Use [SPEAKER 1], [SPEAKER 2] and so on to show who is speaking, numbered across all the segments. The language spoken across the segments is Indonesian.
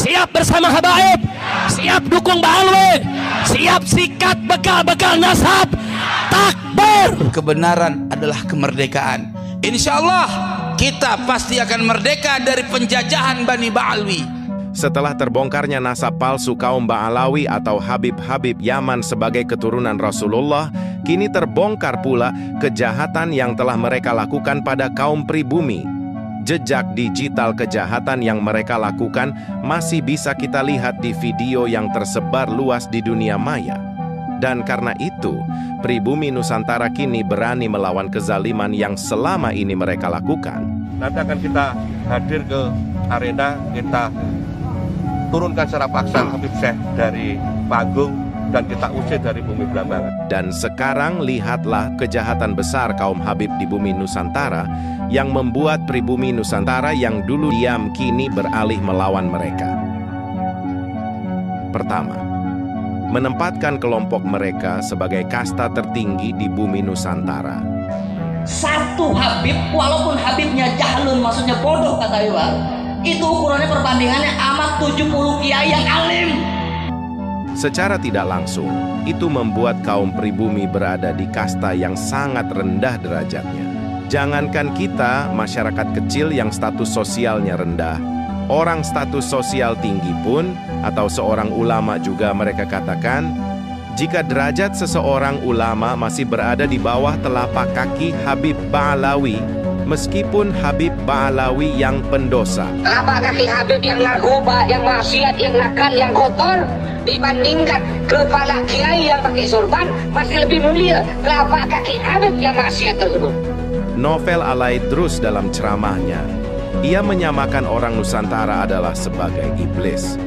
[SPEAKER 1] siap bersama habaib, siap dukung Ba'alwi, siap sikat bekal-bekal nasab. Takbir.
[SPEAKER 2] Kebenaran adalah kemerdekaan. Insya Allah kita pasti akan merdeka dari penjajahan Bani Ba'alwi.
[SPEAKER 3] Setelah terbongkarnya nasab palsu kaum Ba'alawi atau Habib-Habib Yaman sebagai keturunan Rasulullah, kini terbongkar pula kejahatan yang telah mereka lakukan pada kaum pribumi. Jejak digital kejahatan yang mereka lakukan masih bisa kita lihat di video yang tersebar luas di dunia maya. Dan karena itu, pribumi Nusantara kini berani melawan kezaliman yang selama ini mereka lakukan.
[SPEAKER 4] Nanti akan kita hadir ke arena, kita turunkan secara paksa Habib Syekh dari panggung dan kita usir dari bumi Belambangan.
[SPEAKER 3] Dan sekarang lihatlah kejahatan besar kaum Habib di bumi Nusantara yang membuat pribumi Nusantara yang dulu diam kini beralih melawan mereka. Pertama, menempatkan kelompok mereka sebagai kasta tertinggi di bumi Nusantara.
[SPEAKER 5] Satu Habib, walaupun Habibnya jahlun, maksudnya bodoh kata Iwan, itu ukurannya perbandingannya amat 70 kiai yang alim.
[SPEAKER 3] Secara tidak langsung, itu membuat kaum pribumi berada di kasta yang sangat rendah derajatnya. Jangankan kita, masyarakat kecil yang status sosialnya rendah, orang status sosial tinggi pun, atau seorang ulama juga mereka katakan, jika derajat seseorang ulama masih berada di bawah telapak kaki Habib Ba'alawi, meskipun Habib Ba'alawi yang pendosa.
[SPEAKER 6] Telapak kaki Habib yang narkoba, yang maksiat, yang nakal, yang kotor, dibandingkan kepala kiai yang pakai sorban, masih lebih mulia telapak kaki Habib yang maksiat tersebut.
[SPEAKER 3] Novel Al-Aidrus dalam ceramahnya, ia menyamakan orang Nusantara adalah sebagai iblis.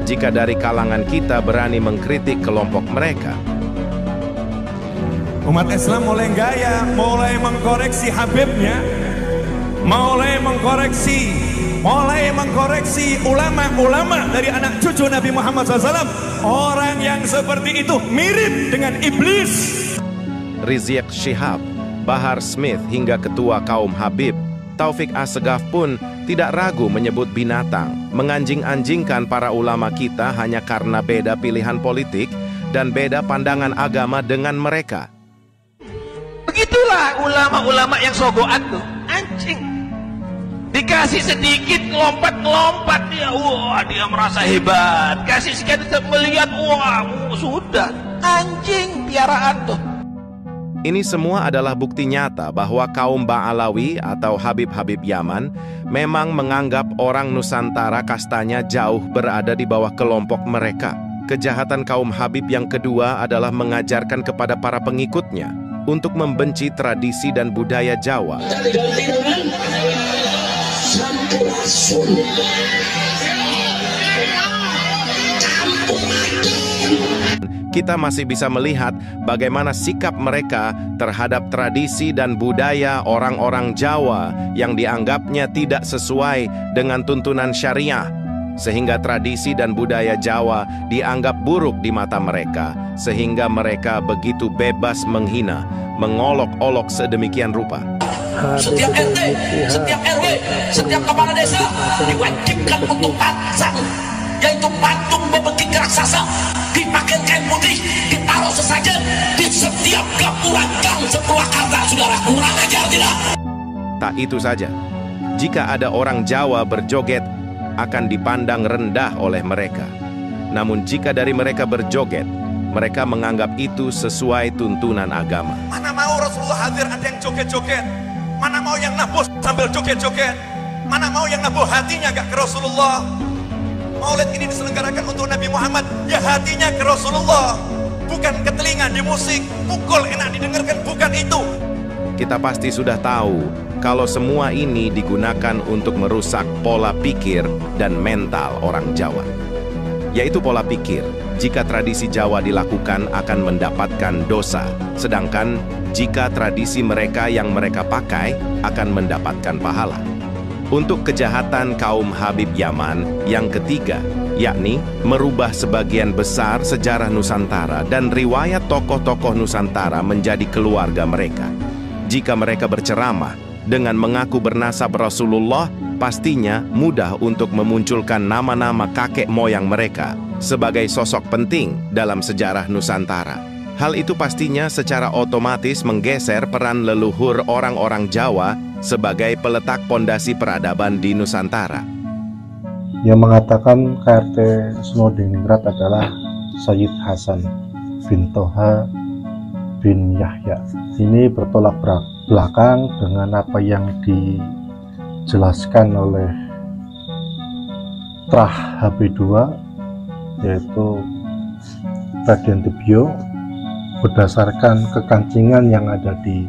[SPEAKER 3] Jika dari kalangan kita berani mengkritik kelompok mereka,
[SPEAKER 7] umat Islam mulai gaya, mulai mengkoreksi Habibnya, mulai mengkoreksi ulama-ulama dari anak cucu Nabi Muhammad SAW. Orang yang seperti itu mirip dengan iblis.
[SPEAKER 3] Rizik Syihab, Bahar Smith hingga ketua kaum Habib, Taufik Assegaf pun tidak ragu menyebut binatang, menganjing-anjingkan para ulama kita hanya karena beda pilihan politik dan beda pandangan agama dengan mereka.
[SPEAKER 1] Begitulah ulama-ulama yang sogoan tuh, anjing. Dikasih sedikit ngelompat dia, wah dia merasa hebat. Kasih sedikit melihat, wah sudah, anjing piaraan tuh.
[SPEAKER 3] Ini semua adalah bukti nyata bahwa kaum Ba'alawi atau Habib-Habib Yaman memang menganggap orang Nusantara kastanya jauh berada di bawah kelompok mereka. Kejahatan kaum Habib yang kedua adalah mengajarkan kepada para pengikutnya untuk membenci tradisi dan budaya Jawa. Kita masih bisa melihat bagaimana sikap mereka terhadap tradisi dan budaya orang-orang Jawa yang dianggapnya tidak sesuai dengan tuntunan syariah, sehingga tradisi dan budaya Jawa dianggap buruk di mata mereka, sehingga mereka begitu bebas menghina, mengolok-olok sedemikian rupa.
[SPEAKER 5] Setiap RT, setiap RW, setiap kepala desa diwajibkan untuk pasang, yaitu patung membentuk raksasa, dipakai kain putih, ditaruh sesajen di setiap gapura gang sepurwakarta. Saudara, kurang ajar tidak?
[SPEAKER 3] Tak itu saja, jika ada orang Jawa berjoget, akan dipandang rendah oleh mereka. Namun jika dari mereka berjoget, mereka menganggap itu sesuai tuntunan agama.
[SPEAKER 7] Mana mau Rasulullah hadir ada yang joget-joget? Mana mau yang nabuh sambil joget-joget? Mana mau yang nabuh hatinya gak ke Rasulullah? Maulid ini diselenggarakan untuk Nabi Muhammad, ya hatinya ke Rasulullah, bukan ke telinga di musik, pukul enak didengarkan, bukan itu.
[SPEAKER 3] Kita pasti sudah tahu kalau semua ini digunakan untuk merusak pola pikir dan mental orang Jawa. Yaitu pola pikir, jika tradisi Jawa dilakukan akan mendapatkan dosa, sedangkan jika tradisi mereka yang mereka pakai akan mendapatkan pahala. Untuk kejahatan kaum Habib Yaman yang ketiga, yakni merubah sebagian besar sejarah Nusantara dan riwayat tokoh-tokoh Nusantara menjadi keluarga mereka. Jika mereka berceramah dengan mengaku bernasab Rasulullah, pastinya mudah untuk memunculkan nama-nama kakek moyang mereka sebagai sosok penting dalam sejarah Nusantara. Hal itu pastinya secara otomatis menggeser peran leluhur orang-orang Jawa sebagai peletak pondasi peradaban di Nusantara.
[SPEAKER 8] Yang mengatakan KRT Sumodiningrat adalah Sayyid Hasan bin Toha bin Yahya. Ini bertolak belakang dengan apa yang dijelaskan oleh Trah HB2, yaitu Raden Tibio, berdasarkan kekancingan yang ada di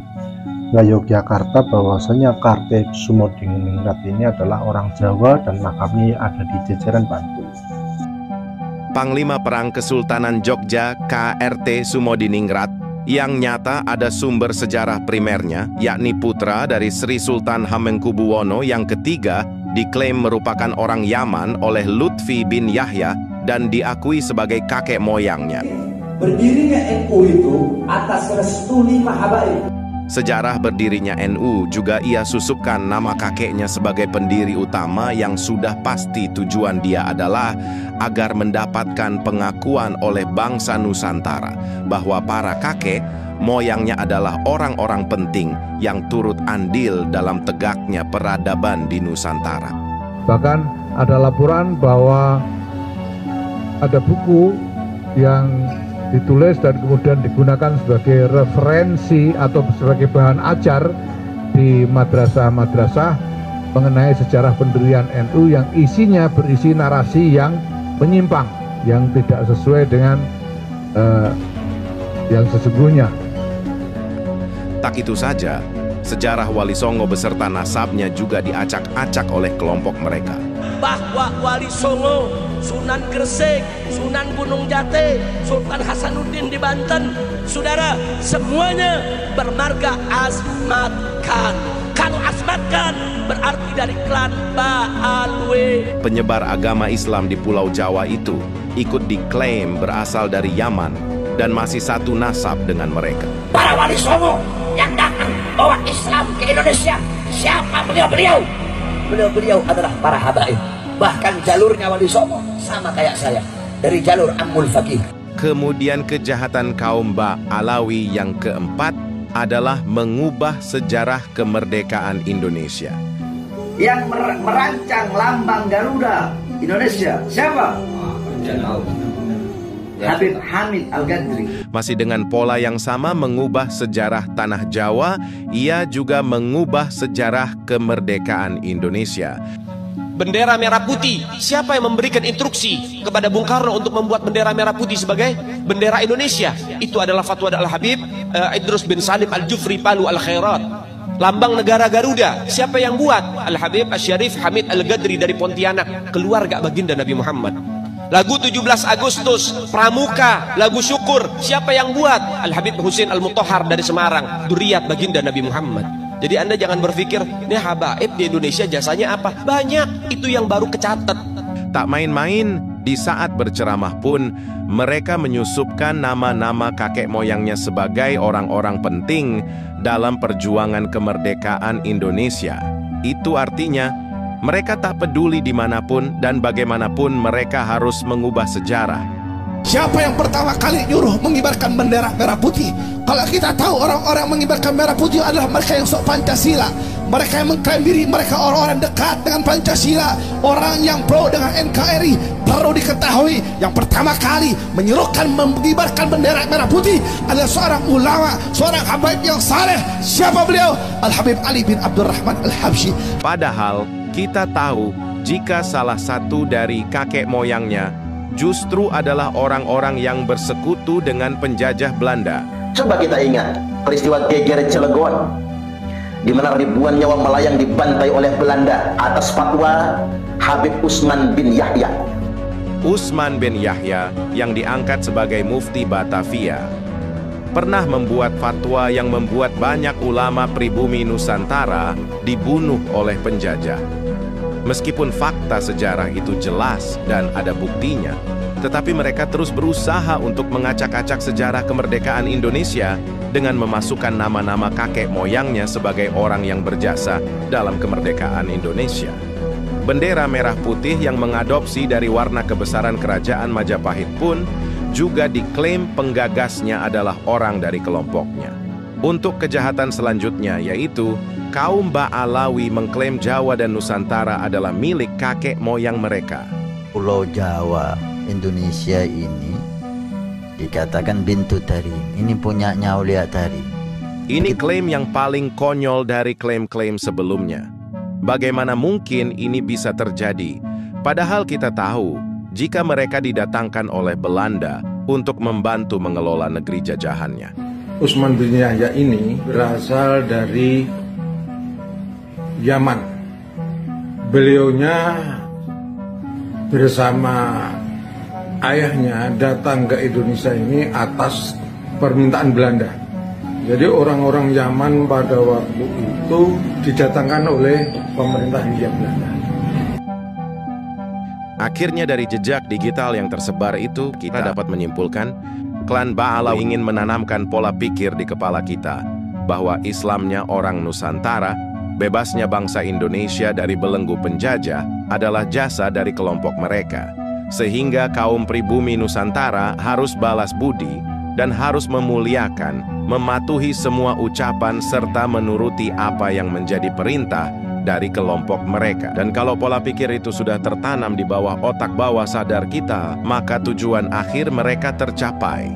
[SPEAKER 8] Yogyakarta bahwasanya KRT Sumodiningrat ini adalah orang Jawa dan makamnya ada di jajaran Bantul.
[SPEAKER 3] Panglima Perang Kesultanan Jogja KRT Sumodiningrat yang nyata ada sumber sejarah primernya, yakni putra dari Sri Sultan Hamengkubuwono yang ketiga, diklaim merupakan orang Yaman oleh Lutfi bin Yahya dan diakui sebagai kakek moyangnya.
[SPEAKER 5] Berdirinya NU itu atas restu 5 habaib.
[SPEAKER 3] Sejarah berdirinya NU juga ia susupkan nama kakeknya sebagai pendiri utama yang sudah pasti tujuan dia adalah agar mendapatkan pengakuan oleh bangsa Nusantara bahwa para kakek moyangnya adalah orang-orang penting yang turut andil dalam tegaknya peradaban di Nusantara.
[SPEAKER 9] Bahkan ada laporan bahwa ada buku yang ditulis dan kemudian digunakan sebagai referensi atau sebagai bahan ajar di madrasah-madrasah mengenai sejarah pendirian NU yang isinya berisi narasi yang menyimpang, yang tidak sesuai dengan yang sesungguhnya.
[SPEAKER 3] Tak itu saja, sejarah Wali Songo beserta nasabnya juga diacak-acak oleh kelompok mereka.
[SPEAKER 5] Bahwa Wali Songo, Sunan Gresik, Sunan Gunung Jati, Sultan Hasanuddin di Banten, saudara, semuanya bermarga Asmat Khan. Kalau Asmat Khan berarti dari klan Baalwe.
[SPEAKER 3] Penyebar agama Islam di Pulau Jawa itu ikut diklaim berasal dari Yaman dan masih satu nasab dengan mereka.
[SPEAKER 5] Para Wali Songo yang datang bawa Islam ke Indonesia, siapa beliau-beliau? Beliau-beliau adalah para habaib. Bahkan jalurnya Wali Songo sama kayak saya, dari jalur Ammul Fakih.
[SPEAKER 3] Kemudian kejahatan kaum Ba'alawi yang keempat adalah mengubah sejarah kemerdekaan Indonesia.
[SPEAKER 5] Yang merancang lambang Garuda Indonesia siapa? Habib Hamid Al-Ghazali.
[SPEAKER 3] Masih dengan pola yang sama mengubah sejarah tanah Jawa, ia juga mengubah sejarah kemerdekaan Indonesia.
[SPEAKER 10] Bendera merah putih, siapa yang memberikan instruksi kepada Bung Karno untuk membuat bendera merah putih sebagai bendera Indonesia? Itu adalah fatwa Al-Habib Idrus bin Salim Al-Jufri Palu Al-Khairat. Lambang negara Garuda, siapa yang buat? Al-Habib Asy-Syarif Hamid Al-Ghadri dari Pontianak, keluarga baginda Nabi Muhammad. Lagu 17 Agustus, Pramuka, lagu syukur, siapa yang buat? Al-Habib Husain Al-Mutahhar dari Semarang, dzurriyyah baginda Nabi Muhammad. Jadi Anda jangan berpikir, ini habaib di Indonesia jasanya apa? Banyak, itu yang baru kecatat.
[SPEAKER 3] Tak main-main, di saat berceramah pun, mereka menyusupkan nama-nama kakek moyangnya sebagai orang-orang penting dalam perjuangan kemerdekaan Indonesia. Itu artinya, mereka tak peduli dimanapun dan bagaimanapun mereka harus mengubah sejarah.
[SPEAKER 11] Siapa yang pertama kali nyuruh mengibarkan bendera merah putih? Kalau kita tahu orang-orang mengibarkan merah putih adalah mereka yang sok Pancasila. Mereka yang mengklaim diri mereka orang-orang dekat dengan Pancasila, orang yang pro dengan NKRI. Perlu diketahui, yang pertama kali menyuruhkan mengibarkan bendera merah putih adalah seorang ulama, seorang habaib yang saleh. Siapa beliau? Al-Habib Ali bin Abdurrahman Al-Habsyi.
[SPEAKER 3] Padahal kita tahu jika salah satu dari kakek moyangnya justru adalah orang-orang yang bersekutu dengan penjajah Belanda.
[SPEAKER 12] Coba kita ingat peristiwa geger Cilegon, di mana ribuan nyawa melayang dibantai oleh Belanda atas fatwa Habib Usman bin Yahya.
[SPEAKER 3] Usman bin Yahya yang diangkat sebagai mufti Batavia pernah membuat fatwa yang membuat banyak ulama pribumi Nusantara dibunuh oleh penjajah. Meskipun fakta sejarah itu jelas dan ada buktinya, tetapi mereka terus berusaha untuk mengacak-acak sejarah kemerdekaan Indonesia dengan memasukkan nama-nama kakek moyangnya sebagai orang yang berjasa dalam kemerdekaan Indonesia. Bendera merah putih yang mengadopsi dari warna kebesaran kerajaan Majapahit pun juga diklaim penggagasnya adalah orang dari kelompoknya. Untuk kejahatan selanjutnya, yaitu kaum Ba'alawi mengklaim Jawa dan Nusantara adalah milik kakek moyang mereka.
[SPEAKER 13] Pulau Jawa Indonesia ini dikatakan Bintu Tarim, ini punyanya Aulia Tarim.
[SPEAKER 3] Ini klaim yang paling konyol dari klaim-klaim sebelumnya. Bagaimana mungkin ini bisa terjadi? Padahal kita tahu, jika mereka didatangkan oleh Belanda untuk membantu mengelola negeri jajahannya.
[SPEAKER 9] Usman bin Yahya ini berasal dari Yaman. Beliaunya bersama ayahnya datang ke Indonesia ini atas permintaan Belanda. Jadi orang-orang Yaman pada waktu itu didatangkan oleh pemerintah Hindia Belanda.
[SPEAKER 3] Akhirnya dari jejak digital yang tersebar itu, kita dapat menyimpulkan klan Ba'alawi ingin menanamkan pola pikir di kepala kita bahwa Islamnya orang Nusantara, bebasnya bangsa Indonesia dari belenggu penjajah adalah jasa dari kelompok mereka. Sehingga kaum pribumi Nusantara harus balas budi dan harus memuliakan, mematuhi semua ucapan serta menuruti apa yang menjadi perintah dari kelompok mereka. Dan kalau pola pikir itu sudah tertanam di bawah otak bawah sadar kita, maka tujuan akhir mereka tercapai,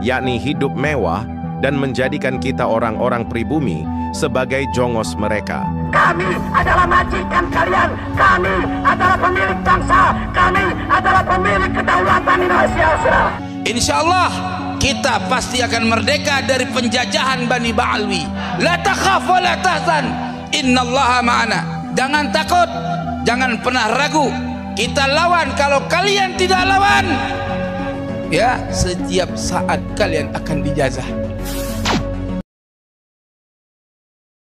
[SPEAKER 3] yakni hidup mewah dan menjadikan kita orang-orang pribumi sebagai jongos mereka.
[SPEAKER 5] Kami adalah majikan kalian, kami adalah pemilik bangsa, kami adalah pemilik kedaulatan Indonesia.
[SPEAKER 2] Insya Allah kita pasti akan merdeka dari penjajahan Bani Ba'alwi. La takhaf wa la tahzan, innallaha ma'ana. Jangan takut, jangan pernah ragu. Kita lawan. Kalau kalian tidak lawan, ya setiap saat kalian akan dijazah.